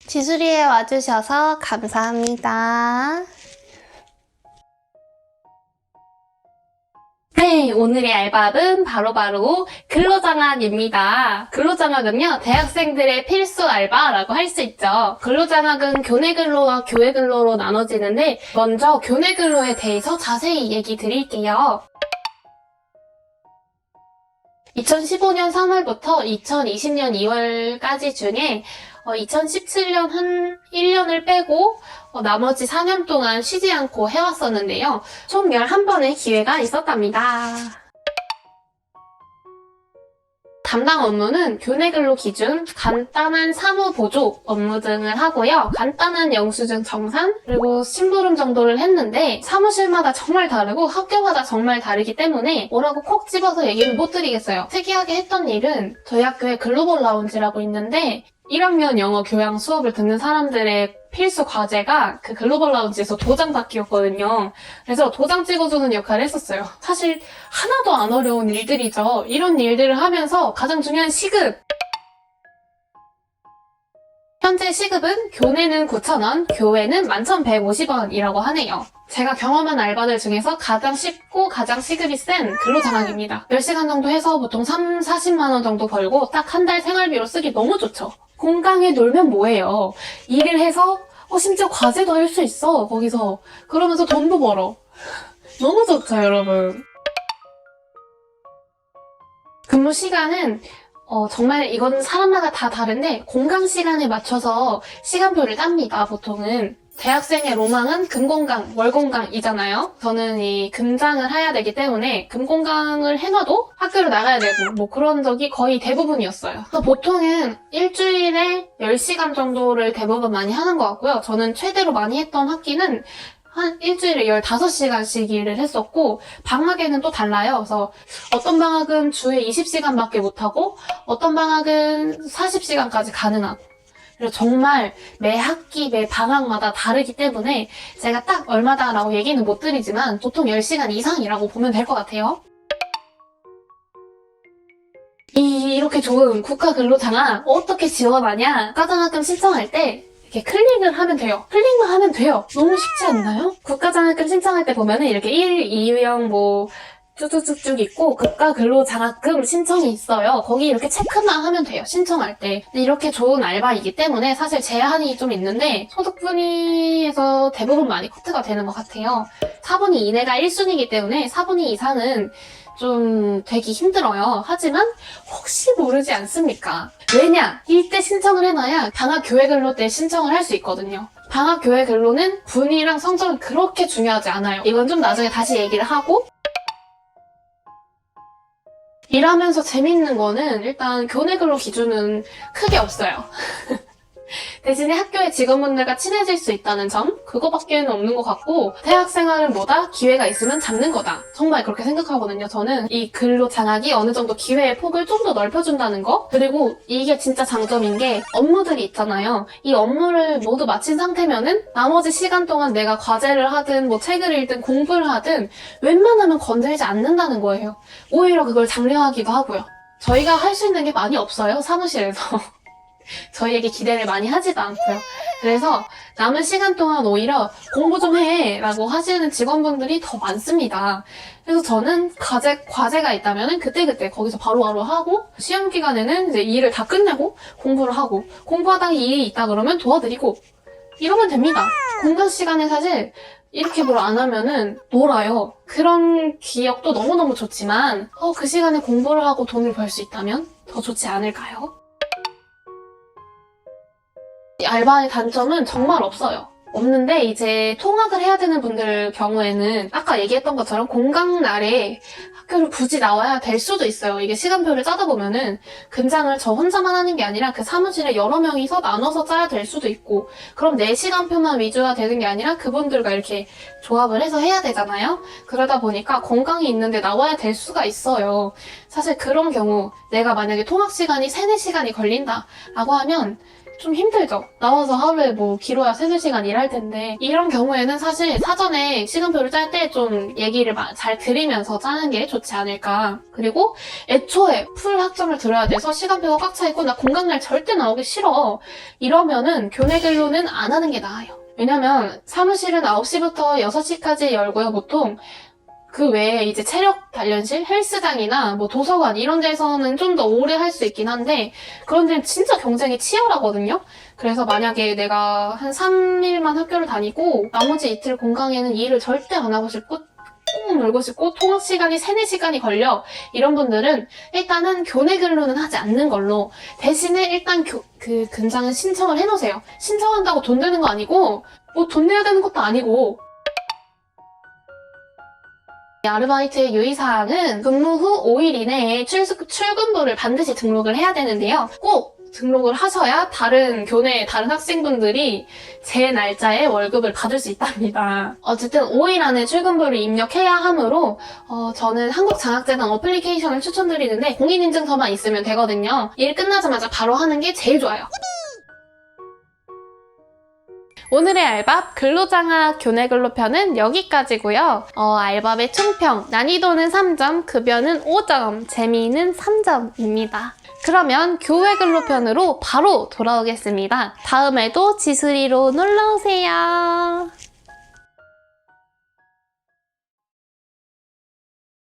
지수리에 와주셔서 감사합니다. 네, 오늘의 알밥은 바로바로 근로장학입니다. 근로장학은요, 대학생들의 필수 알바라고 할 수 있죠. 근로장학은 교내근로와 교외근로로 나눠지는데, 먼저 교내근로에 대해서 자세히 얘기 드릴게요. 2015년 3월부터 2020년 2월까지 중에 2017년 한 1년을 빼고 나머지 4년 동안 쉬지 않고 해왔었는데요. 총 11번의 기회가 있었답니다. 담당 업무는 교내근로 기준, 간단한 사무보조 업무 등을 하고요. 간단한 영수증 정산, 그리고 심부름 정도를 했는데 사무실마다 정말 다르고 학교마다 정말 다르기 때문에 뭐라고 콕 집어서 얘기는 못 드리겠어요. 특이하게 했던 일은 저희 학교에 글로벌 라운지라고 있는데 1학년 영어 교양 수업을 듣는 사람들의 필수 과제가 그 글로벌 라운지에서 도장 받기였거든요. 그래서 도장 찍어주는 역할을 했었어요. 사실 하나도 안 어려운 일들이죠. 이런 일들을 하면서 가장 중요한 시급! 현재 시급은 교내는 9,000원, 교외는 11,150원이라고 하네요. 제가 경험한 알바들 중에서 가장 쉽고 가장 시급이 센 근로장학입니다. 10시간 정도 해서 보통 3, 40만 원 정도 벌고 딱 한 달 생활비로 쓰기 너무 좋죠. 공강에 놀면 뭐해요. 일을 해서 심지어 과제도 할 수 있어, 거기서. 그러면서 돈도 벌어. 너무 좋죠, 여러분. 근무 시간은 정말 이건 사람마다 다 다른데 공강 시간에 맞춰서 시간표를 짭니다, 보통은. 대학생의 로망은 금공강, 월공강이잖아요. 저는 이 금장을 해야 되기 때문에 금공강을 해놔도 학교를 나가야 되고 뭐 그런 적이 거의 대부분이었어요. 그래서 보통은 일주일에 10시간 정도를 대부분 많이 하는 것 같고요. 저는 최대로 많이 했던 학기는 한 일주일에 15시간씩 일을 했었고 방학에는 또 달라요. 그래서 어떤 방학은 주에 20시간밖에 못하고 어떤 방학은 40시간까지 가능하고 그래서 정말 매 학기, 매 방학마다 다르기 때문에 제가 딱 얼마다라고 얘기는 못 드리지만 보통 10시간 이상이라고 보면 될 것 같아요. 이렇게 좋은 국가 근로장학 어떻게 지원하냐? 국가장학금 신청할 때 이렇게 클릭을 하면 돼요. 클릭만 하면 돼요. 너무 쉽지 않나요? 국가장학금 신청할 때 보면은 이렇게 1, 2유형 뭐 쭉쭉쭉쭉 있고 국가근로장학금 신청이 있어요. 거기 이렇게 체크만 하면 돼요. 신청할 때. 근데 이렇게 좋은 알바이기 때문에 사실 제한이 좀 있는데 소득분위에서 대부분 많이 커트가 되는 것 같아요. 4분위 이내가 1순위이기 때문에 4분위 이상은 좀 되기 힘들어요. 하지만 혹시 모르지 않습니까? 왜냐? 이때 신청을 해놔야 방학교외근로 때 신청을 할 수 있거든요. 방학교외근로는 분위랑 성적은 그렇게 중요하지 않아요. 이건 좀 나중에 다시 얘기를 하고 일하면서 재밌는 거는 일단 교내근로 기준은 크게 없어요. 대신에 학교의 직원분들과 친해질 수 있다는 점? 그거밖에는 없는 것 같고 대학생활은 뭐다? 기회가 있으면 잡는 거다. 정말 그렇게 생각하거든요. 저는 이 근로장학이 어느 정도 기회의 폭을 좀 더 넓혀준다는 거? 그리고 이게 진짜 장점인 게 업무들이 있잖아요. 이 업무를 모두 마친 상태면은 나머지 시간 동안 내가 과제를 하든 뭐 책을 읽든 공부를 하든 웬만하면 건들지 않는다는 거예요. 오히려 그걸 장려하기도 하고요. 저희가 할 수 있는 게 많이 없어요. 사무실에서. 저희에게 기대를 많이 하지도 않고요. 그래서 남은 시간 동안 오히려 공부 좀 해 라고 하시는 직원분들이 더 많습니다. 그래서 저는 과제가 있다면 그때그때 거기서 바로바로 하고 시험 기간에는 이제 일을 다 끝내고 공부를 하고 공부하다가 일이 있다 그러면 도와드리고 이러면 됩니다. 공강 시간에 사실 이렇게 뭘 안 하면은 놀아요. 그런 기억도 너무너무 좋지만 그 시간에 공부를 하고 돈을 벌 수 있다면 더 좋지 않을까요? 이 알바의 단점은 정말 없어요. 없는데 이제 통학을 해야 되는 분들 경우에는 아까 얘기했던 것처럼 공강 날에 학교를 굳이 나와야 될 수도 있어요. 이게 시간표를 짜다 보면은 근장을 저 혼자만 하는 게 아니라 그 사무실에 여러 명이서 나눠서 짜야 될 수도 있고 그럼 내 시간표만 위주가 되는 게 아니라 그분들과 이렇게 조합을 해서 해야 되잖아요. 그러다 보니까 공강이 있는데 나와야 될 수가 있어요. 사실 그런 경우 내가 만약에 통학 시간이 3, 4시간이 걸린다라고 하면 좀 힘들죠. 나와서 하루에 뭐 길어야 3-4시간 일할 텐데 이런 경우에는 사실 사전에 시간표를 짤 때 좀 얘기를 잘 들으면서 짜는 게 좋지 않을까. 그리고 애초에 풀 학점을 들어야 돼서 시간표가 꽉 차 있고 나 공강날 절대 나오기 싫어. 이러면은 교내 근로는 안 하는 게 나아요. 왜냐면 사무실은 9시부터 6시까지 열고요, 보통. 그 외에 이제 체력 단련실, 헬스장이나 뭐 도서관 이런 데서는 좀 더 오래 할 수 있긴 한데 그런 데는 진짜 경쟁이 치열하거든요. 그래서 만약에 내가 한 3일만 학교를 다니고 나머지 이틀 공강에는 일을 절대 안 하고 싶고 꼭 놀고 싶고 통학 시간이 3-4시간이 걸려 이런 분들은 일단은 교내 근로는 하지 않는 걸로 대신에 일단 그 근장은 신청을 해놓으세요. 신청한다고 돈 되는 거 아니고 뭐 돈 내야 되는 것도 아니고. 아르바이트의 유의사항은 근무 후 5일 이내에 출근부를 반드시 등록을 해야 되는데요. 꼭 등록을 하셔야 다른 학생분들이 제 날짜에 월급을 받을 수 있답니다. 어쨌든 5일 안에 출근부를 입력해야 하므로 저는 한국장학재단 어플리케이션을 추천드리는데 공인인증서만 있으면 되거든요. 일 끝나자마자 바로 하는 게 제일 좋아요. 오늘의 알밥 근로장학 교내근로편은 여기까지고요. 알밥의 총평, 난이도는 3점, 급여는 5점, 재미는 3점입니다. 그러면 교외근로편으로 바로 돌아오겠습니다. 다음에도 지수리로 놀러오세요.